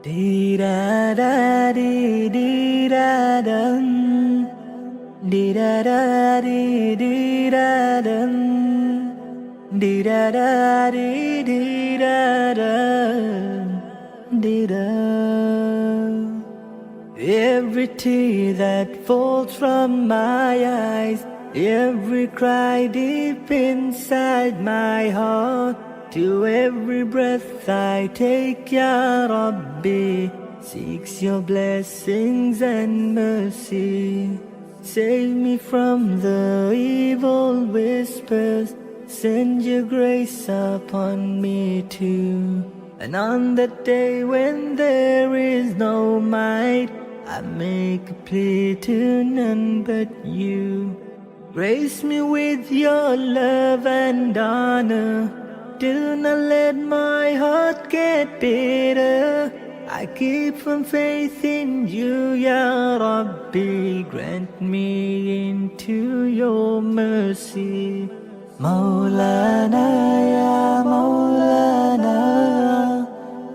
Dee da da dee dee da dum. Dee da da dee dee da dum. Dee da da dee dee da dum. Dee da. Every tear that falls from my eyes, every cry deep inside my heart, to every breath I take, Ya Rabbi, seeks your blessings and mercy. Save me from the evil whispers, send your grace upon me too. And on that day when there is no might, I make a plea to none but you. Grace me with your love and honor. Do not let my heart get bitter. I keep from faith in you, Ya Rabbi. Grant me into your mercy. Maulana, Ya Maulana,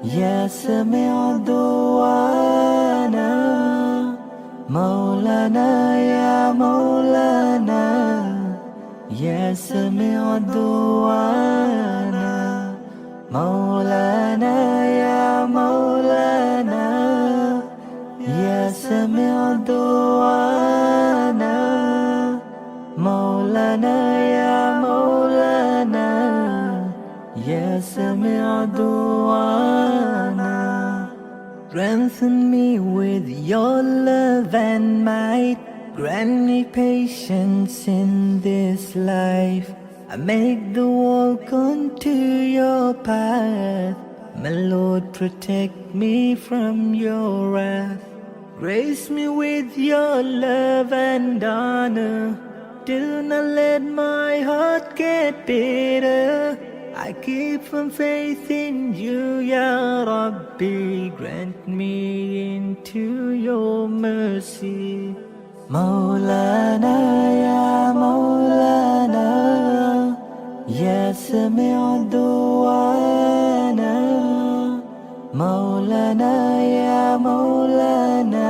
Ya Sami' du'ana. Maulana, Ya Maulana, Ya Sami' du'ana. Maulana, Ya Maulana, Ya Sami' du'ana. Maulana, Ya Maulana, Ya Sami' du'ana. Strengthen me with your love and might. Grant me patience in this life. I make the walk onto your path. My Lord, protect me from your wrath. Grace me with your love and honor. Do not let my heart get bitter. I keep from faith in you, Ya Rabbi. Grant me into your mercy. Maulana, Ya Maulana, Ya Sami' du'ana. Maulana, Ya Maulana,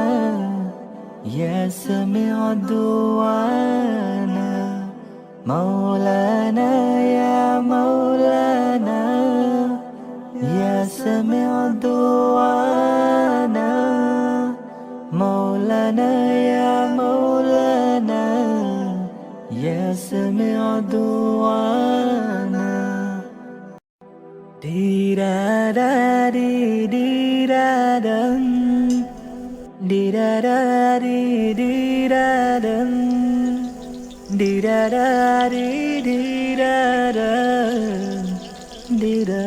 Ya Sami' du'ana. Maulana, Ya Maulana, Ya Sami' du'ana. Maulana, Ya Maulana, Ya Sami' du'ana. Dee da da dee dee da dum. Dee da da dee dee da dum. Dee da da dee dee da dum. Dee da.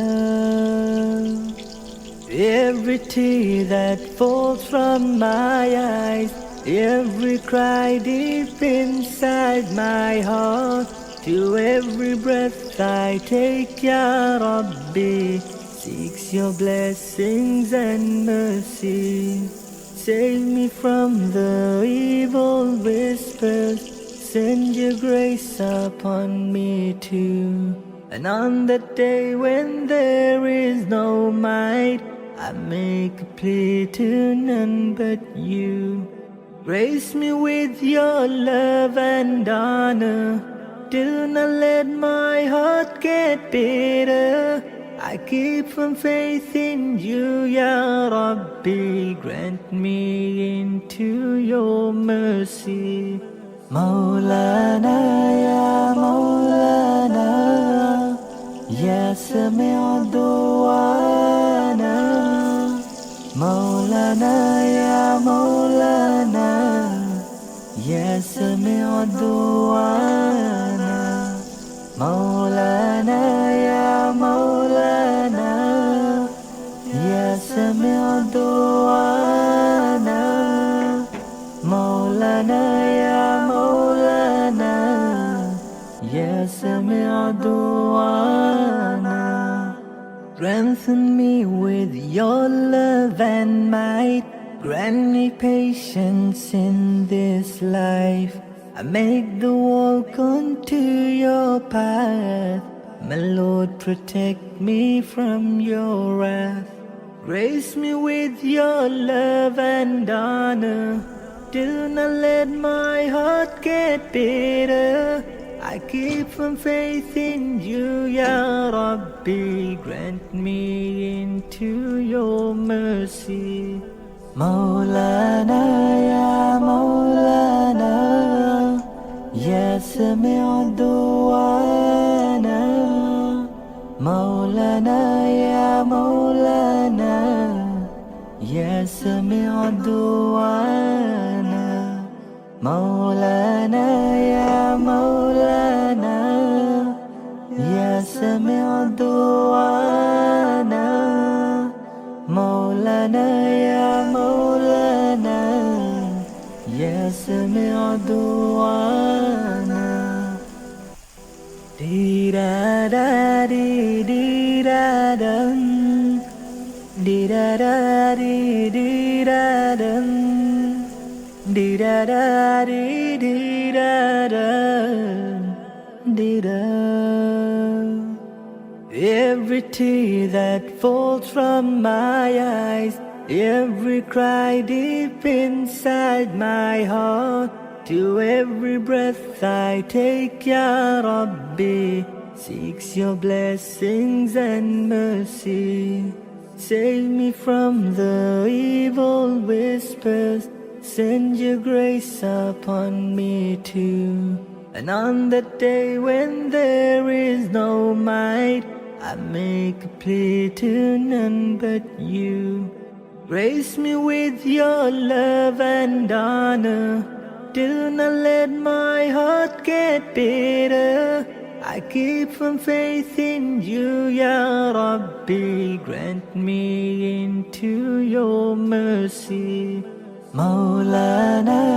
Every tear that falls from my eyes, every cry deep inside my heart, to every breath I take, Ya Rabbi, seeks your blessings and mercy. Save me from the evil whispers, send your grace upon me too. And on that day when there is no might, I make a plea to none but you. Grace me with your love and honor. Do not let my heart get bitter. I keep from faith in you, Ya Rabbi. Grant me into your mercy. Maulana, Ya Maulana, Ya Sami' du'ana. Maulana, Ya Maulana, Ya Sami' du'ana. Maulana, Ya Maulana, Ya Sami' du'ana. Maulana, Ya Maulana, Ya Sami' du'ana. Strengthen me with your love and might. Grant me patience in this life. I make the walk onto your path. My Lord, protect me from your wrath. Grace me with your love and honor. Do not let my heart get bitter. I keep from faith in you, Ya Rabbi. Grant me into your mercy. Maulana, Ya Maulana, Ya Sami' du'ana. Maulana, Ya Maulana, Ya Sami' du'ana. Maulana, Ya Maulana, Ya Sami' du'ana. Maulana, Ya Maulana, Ya Sami' du'ana. Dee-da da dee dee da dum, dee-da da dee dee da dum, dee-da da dee dee da dum, dee-da. Every tear that falls from my eyes, every cry deep inside my heart, to every breath I take, Ya Rabbi, seeks your blessings and mercy. Save me from the evil whispers, send your grace upon me too. And on that day when there is no might, I make a plea to none but you. Grace me with your love and honor. Do not let my heart get bitter. I keep from faith in you, Ya Rabbi. Grant me into your mercy. Maulana,